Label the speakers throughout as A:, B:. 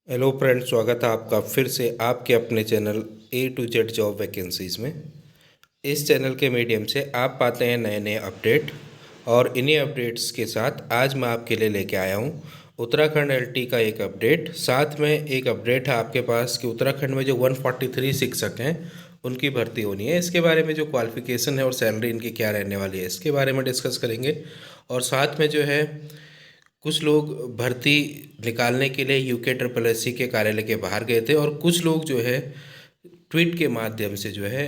A: Hello friend, स्वागत है आपका फिर से आपके अपने channel A to Z job vacancies में। इस चैनल के मीडियम से आप पाते हैं नए नए अपडेट, और इन्हीं अपडेट्स के साथ आज मैं आपके लिए लेके आया हूँ उत्तराखंड एलटी का एक अपडेट। साथ में एक अपडेट है आपके पास कि उत्तराखंड में जो 143 शिक्षक हैं उनकी भर्ती होनी है। इसके बारे में जो क्वालिफिकेशन है और सैलरी इनकी क्या रहने वाली है, इसके बारे में डिस्कस करेंगे। और साथ में जो है कुछ लोग भर्ती निकालने के लिए UK SSS के कार्यालय के बाहर गए थे, और कुछ लोग जो है ट्वीट के माध्यम से जो है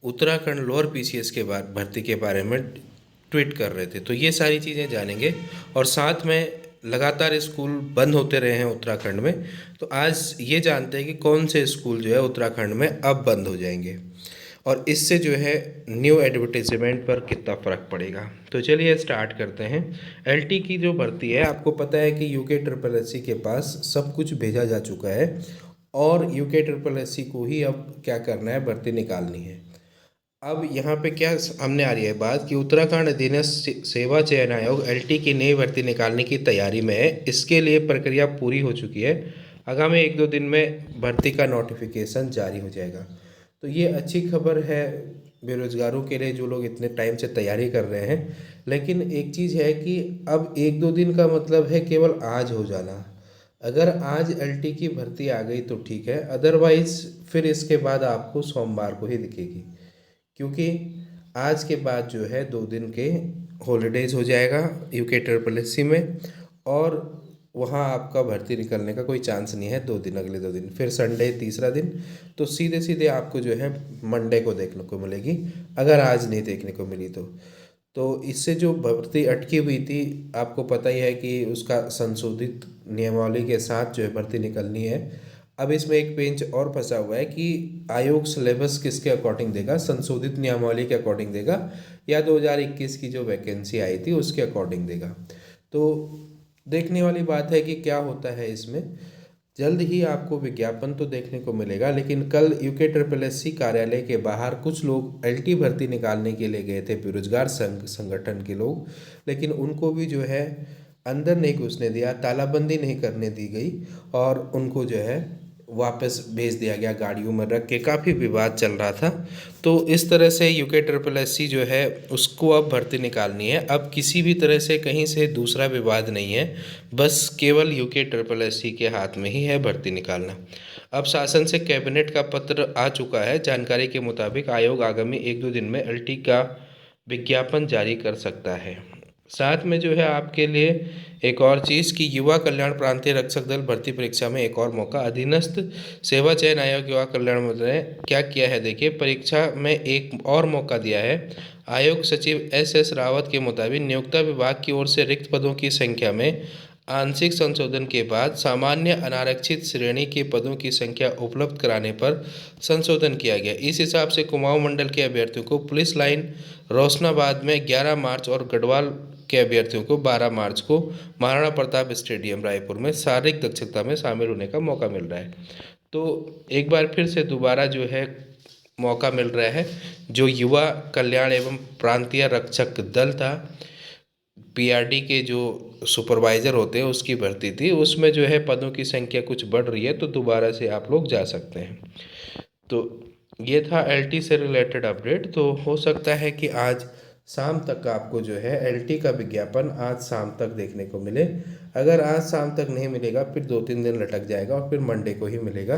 A: उत्तराखंड लोअर PCS के बाद भर्ती के बारे में ट्वीट कर रहे थे। तो ये सारी चीज़ें जानेंगे। और साथ में लगातार स्कूल बंद होते रहे हैं उत्तराखंड में, तो आज ये जानते हैं कि कौन से स्कूल जो है उत्तराखंड में अब बंद हो जाएंगे, और इससे जो है न्यू एडवर्टीजमेंट पर कितना फ़र्क पड़ेगा। तो चलिए स्टार्ट करते हैं। एलटी की जो भर्ती है, आपको पता है कि UK SSS के पास सब कुछ भेजा जा चुका है, और UK SSS को ही अब क्या करना है, भर्ती निकालनी है। अब यहाँ पे क्या सामने आ रही है बात कि उत्तराखंड अधीनस्थ सेवा चयन आयोग एलटी की नई भर्ती निकालने की तैयारी में है। इसके लिए प्रक्रिया पूरी हो चुकी है। आगामी 1-2 दिन में भर्ती का नोटिफिकेशन जारी हो जाएगा। तो ये अच्छी खबर है बेरोजगारों के लिए, जो लोग इतने टाइम से तैयारी कर रहे हैं। लेकिन एक चीज़ है कि अब 1-2 दिन का मतलब है केवल आज हो जाना। अगर आज एलटी की भर्ती आ गई तो ठीक है, अदरवाइज फिर इसके बाद आपको सोमवार को ही दिखेगी, क्योंकि आज के बाद जो है 2 दिन के हॉलीडेज हो जाएगा UK SSS में, और वहाँ आपका भर्ती निकलने का कोई चांस नहीं है 2 दिन, अगले 2 दिन फिर संडे तीसरा दिन। तो सीधे सीधे आपको जो है मंडे को देखने को मिलेगी, अगर आज नहीं देखने को मिली तो इससे जो भर्ती अटकी हुई थी, आपको पता ही है कि उसका संशोधित नियमावली के साथ जो है भर्ती निकलनी है। अब इसमें एक पेंच और फंसा हुआ है कि आयोग सिलेबस किसके अकॉर्डिंग देगा, संशोधित नियमावली के अकॉर्डिंग देगा या 2021 की जो वैकेंसी आई थी उसके अकॉर्डिंग देगा। तो देखने वाली बात है कि क्या होता है इसमें। जल्द ही आपको विज्ञापन तो देखने को मिलेगा, लेकिन कल UK SSS कार्यालय के बाहर कुछ लोग एलटी भर्ती निकालने के लिए गए थे, बेरोजगार संगठन के लोग, लेकिन उनको भी जो है अंदर नहीं घुसने दिया, तालाबंदी नहीं करने दी गई, और उनको जो है वापस भेज दिया गया गाड़ियों में रख के। काफ़ी विवाद चल रहा था। तो इस तरह से UK SSS जो है उसको अब भर्ती निकालनी है। अब किसी भी तरह से कहीं से दूसरा विवाद नहीं है, बस केवल UK SSS के हाथ में ही है भर्ती निकालना। अब शासन से कैबिनेट का पत्र आ चुका है। जानकारी के मुताबिक आयोग आगामी 1-2 दिन में एलटी का विज्ञापन जारी कर सकता है। साथ में जो है आपके लिए एक और चीज़ कि युवा कल्याण प्रांतीय रक्षक दल भर्ती परीक्षा में एक और मौका। अधीनस्थ सेवा चयन आयोग युवा कल्याण मंत्री ने क्या किया है, देखिए, परीक्षा में एक और मौका दिया है। आयोग सचिव SS रावत के मुताबिक नियोक्ता विभाग की ओर से रिक्त पदों की संख्या में आंशिक संशोधन के बाद सामान्य अनारक्षित श्रेणी के पदों की संख्या उपलब्ध कराने पर संशोधन किया गया। इस हिसाब से कुमाऊं मंडल के अभ्यर्थियों को पुलिस लाइन रोशनाबाद में 11 मार्च और गढ़वाल के अभ्यर्थियों को 12 मार्च को महाराणा प्रताप स्टेडियम रायपुर में शारीरिक दक्षता में शामिल होने का मौका मिल रहा है। तो एक बार फिर से दोबारा जो है मौका मिल रहा है। जो युवा कल्याण एवं प्रांतीय रक्षक दल था, PRD के जो सुपरवाइज़र होते हैं उसकी भर्ती थी, उसमें जो है पदों की संख्या कुछ बढ़ रही है, तो दोबारा से आप लोग जा सकते हैं। तो ये था एलटी से रिलेटेड अपडेट। तो हो सकता है कि आज शाम तक आपको जो है एलटी का विज्ञापन आज शाम तक देखने को मिले। अगर आज शाम तक नहीं मिलेगा फिर 2-3 दिन लटक जाएगा, और फिर मंडे को ही मिलेगा।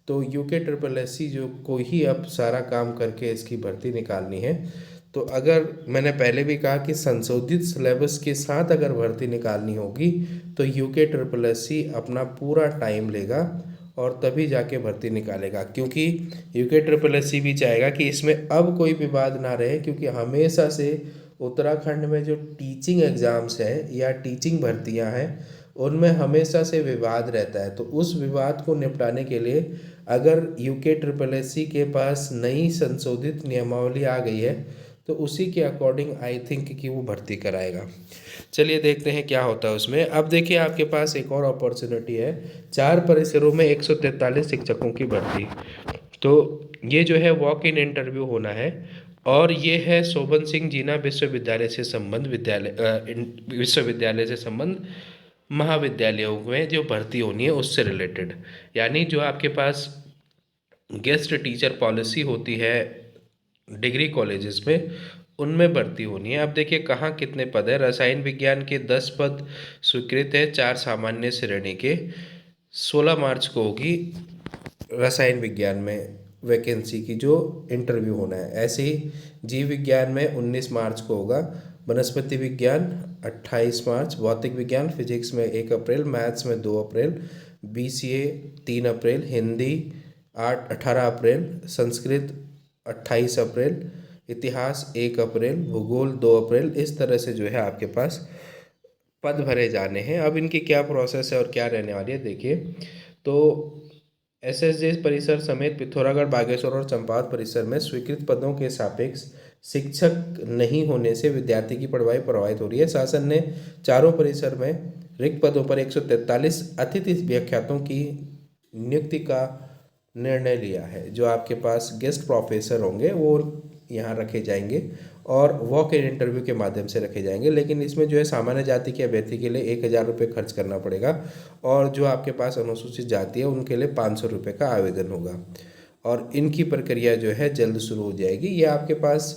A: तो UK SSS जो को ही अब सारा काम करके इसकी भर्ती निकालनी है। तो अगर मैंने पहले भी कहा कि संशोधित सिलेबस के साथ अगर भर्ती निकालनी होगी तो UK SSS अपना पूरा टाइम लेगा, और तभी जाके भर्ती निकालेगा, क्योंकि UK SSS भी चाहेगा कि इसमें अब कोई विवाद ना रहे, क्योंकि हमेशा से उत्तराखंड में जो टीचिंग एग्ज़ाम्स हैं या टीचिंग भर्तियां हैं उनमें हमेशा से विवाद रहता है। तो उस विवाद को निपटाने के लिए अगर UK SSS के पास नई संशोधित नियमावली आ गई है तो उसी के अकॉर्डिंग आई थिंक कि वो भर्ती कराएगा। चलिए देखते हैं क्या होता है उसमें। अब देखिए आपके पास एक और अपॉर्चुनिटी है, 4 परिसरों में 143 शिक्षकों की भर्ती। तो ये जो है वॉक इन इंटरव्यू होना है, और ये है शोभन सिंह जीना विश्वविद्यालय से संबंध विश्वविद्यालय से संबंध महाविद्यालयों में जो भर्ती होनी है उससे रिलेटेड, यानी जो आपके पास गेस्ट टीचर पॉलिसी होती है डिग्री कॉलेजेस में, उनमें भर्ती होनी है। अब देखिए कहाँ कितने पद है। रसायन विज्ञान के 10 पद स्वीकृत है, 4 सामान्य श्रेणी के। 16 मार्च को होगी रसायन विज्ञान में वैकेंसी की जो इंटरव्यू होना है। ऐसे ही जीव विज्ञान में 19 मार्च को होगा, वनस्पति विज्ञान 28 मार्च, भौतिक विज्ञान फिजिक्स में 1 अप्रैल, मैथ्स में 2 अप्रैल, बीसीए 3 अप्रैल, हिंदी 18 अप्रैल, संस्कृत 28 अप्रैल, इतिहास 1 अप्रैल, भूगोल 2 अप्रैल। इस तरह से जो है आपके पास पद भरे जाने हैं। अब इनकी क्या प्रोसेस है और क्या रहने वाली है देखिए। तो एसएसजे परिसर समेत पिथौरागढ़, बागेश्वर और चंपावत परिसर में स्वीकृत पदों के सापेक्ष शिक्षक नहीं होने से विद्यार्थी की पढ़ाई प्रभावित हो रही है। शासन ने चारों परिसर में रिक्त पदों पर 143 अतिथि व्याख्यातों की नियुक्ति का निर्णय लिया है। जो आपके पास गेस्ट प्रोफेसर होंगे वो यहाँ रखे जाएंगे और वॉक इन इंटरव्यू के माध्यम से रखे जाएंगे, लेकिन इसमें जो है सामान्य जाति के अभ्यर्थी के लिए 1,000 रुपये खर्च करना पड़ेगा और जो आपके पास अनुसूचित जाति है उनके लिए 500 रुपये का आवेदन होगा और इनकी प्रक्रिया जो है जल्द शुरू हो जाएगी। ये आपके पास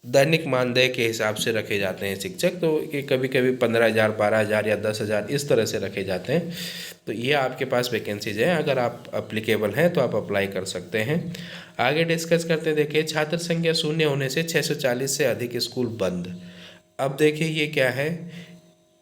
A: दैनिक मानदेय के हिसाब से रखे जाते हैं शिक्षक, तो ये कभी कभी 15,000, 12,000 या 10,000 इस तरह से रखे जाते हैं। तो ये आपके पास वैकेंसीज हैं, अगर आप अप्लीकेबल हैं तो आप अप्लाई कर सकते हैं। आगे डिस्कस करते हैं। देखिए छात्र संख्या शून्य होने से 640 से अधिक स्कूल बंद। अब देखिए ये क्या है,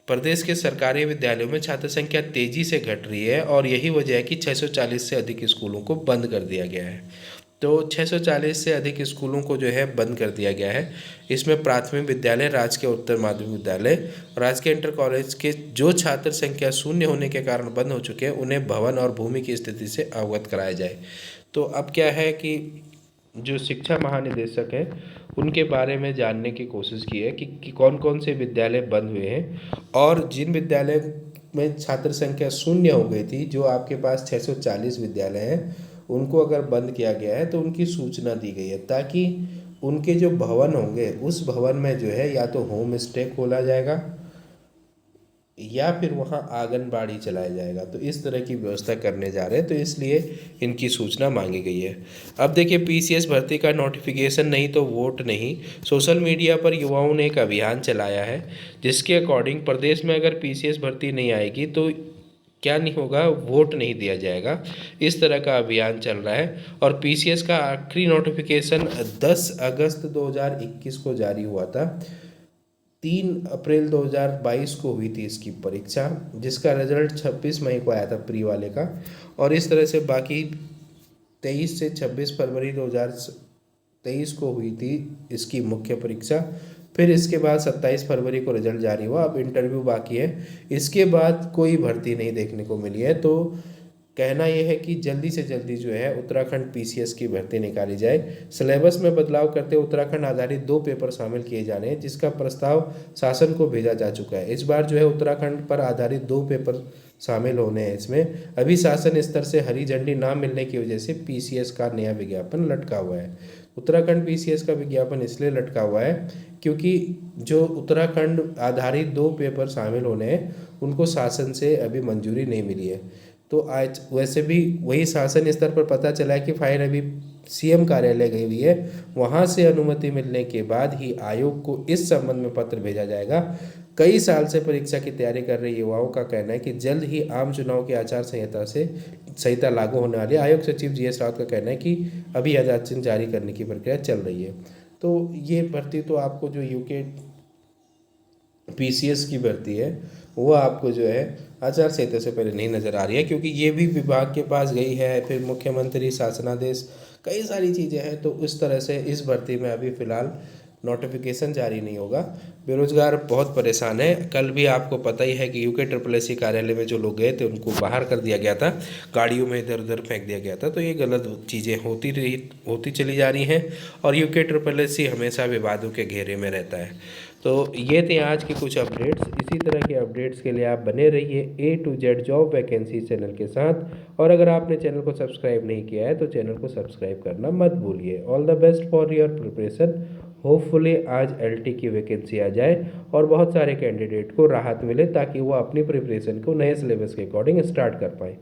A: प्रदेश के सरकारी विद्यालयों में छात्र संख्या तेजी से घट रही है और यही वजह है कि 640 से अधिक स्कूलों को बंद कर दिया गया है। तो 640 से अधिक स्कूलों को जो है बंद कर दिया गया है। इसमें प्राथमिक विद्यालय, राजकीय उत्तर माध्यमिक विद्यालय, राजकीय इंटर कॉलेज के जो छात्र संख्या शून्य होने के कारण बंद हो चुके हैं उन्हें भवन और भूमि की स्थिति से अवगत कराया जाए। तो अब क्या है कि जो शिक्षा महानिदेशक हैं उनके बारे में जानने की कोशिश की है कि कौन कौन से विद्यालय बंद हुए हैं और जिन विद्यालय में छात्र संख्या शून्य हो गई थी, जो आपके पास 640 विद्यालय हैं, उनको अगर बंद किया गया है तो उनकी सूचना दी गई है ताकि उनके जो भवन होंगे उस भवन में जो है या तो होम स्टे खोला जाएगा या फिर वहाँ आंगनबाड़ी चलाया जाएगा। तो इस तरह की व्यवस्था करने जा रहे हैं, तो इसलिए इनकी सूचना मांगी गई है। अब देखिए पीसीएस भर्ती का नोटिफिकेशन नहीं तो वोट नहीं। सोशल मीडिया पर युवाओं ने एक अभियान चलाया है जिसके अकॉर्डिंग प्रदेश में अगर पीसीएस भर्ती नहीं आएगी तो क्या नहीं होगा, वोट नहीं दिया जाएगा। इस तरह का अभियान चल रहा है और पीसीएस का आखिरी नोटिफिकेशन 10 अगस्त 2021 को जारी हुआ था। 3 अप्रैल 2022 को हुई थी इसकी परीक्षा, जिसका रिजल्ट 26 मई को आया था प्री वाले का। और इस तरह से बाकी 23 से 26 फरवरी 2023 को हुई थी इसकी मुख्य परीक्षा। फिर इसके बाद 27 फरवरी को रिजल्ट जारी हुआ। अब इंटरव्यू बाकी है, इसके बाद कोई भर्ती नहीं देखने को मिली है। तो कहना यह है कि जल्दी से जल्दी जो है उत्तराखंड पीसीएस की भर्ती निकाली जाए। सिलेबस में बदलाव करते उत्तराखंड आधारित 2 पेपर शामिल किए जाने हैं, जिसका प्रस्ताव शासन को भेजा जा चुका है। इस बार जो है उत्तराखंड पर आधारित 2 पेपर शामिल होने हैं। इसमें अभी शासन स्तर से हरी झंडी ना मिलने की वजह से पीसीएस का नया विज्ञापन लटका हुआ है। उत्तराखंड पीसीएस का विज्ञापन इसलिए लटका हुआ है क्योंकि जो उत्तराखंड आधारित 2 पेपर शामिल होने हैं उनको शासन से अभी मंजूरी नहीं मिली है। तो आज वैसे भी वही शासन स्तर पर पता चला है कि फाइल अभी सीएम कार्यालय गई हुई है, वहाँ से अनुमति मिलने के बाद ही आयोग को इस संबंध में पत्र भेजा जाएगा। कई साल से परीक्षा की तैयारी कर रहे युवाओं का कहना है कि जल्द ही आम चुनाव की आचार संहिता लागू होने वाली है। आयोग सचिव जीएस रावत का कहना है कि अभी अधिसूचना जारी करने की प्रक्रिया चल रही है। तो ये भर्ती तो आपको जो यूके पीसीएस की भर्ती है वो आपको जो है आचार संहिता से पहले नहीं नज़र आ रही है, क्योंकि ये भी विभाग के पास गई है, फिर मुख्यमंत्री शासनादेश, कई सारी चीज़ें हैं। तो इस तरह से इस भर्ती में अभी फ़िलहाल नोटिफिकेशन जारी नहीं होगा। बेरोजगार बहुत परेशान है। कल भी आपको पता ही है कि यूके SSSC कार्यालय में जो लोग गए थे उनको बाहर कर दिया गया था, गाड़ियों में इधर उधर फेंक दिया गया था। तो ये गलत चीज़ें होती चली जा रही हैं और यूके SSSC हमेशा विवादों के घेरे में रहता है। तो ये थे आज के कुछ अपडेट्स। इसी तरह के अपडेट्स के लिए आप बने रहिए A to Z job vacancy channel के साथ। और अगर आपने चैनल को सब्सक्राइब नहीं किया है तो चैनल को सब्सक्राइब करना मत भूलिए। All the best for your preparation. Hopefully आज एलटी की वैकेंसी आ जाए और बहुत सारे कैंडिडेट को राहत मिले ताकि वो अपनी प्रिपरेशन को नए सिलेबस के अकॉर्डिंग स्टार्ट कर पाए।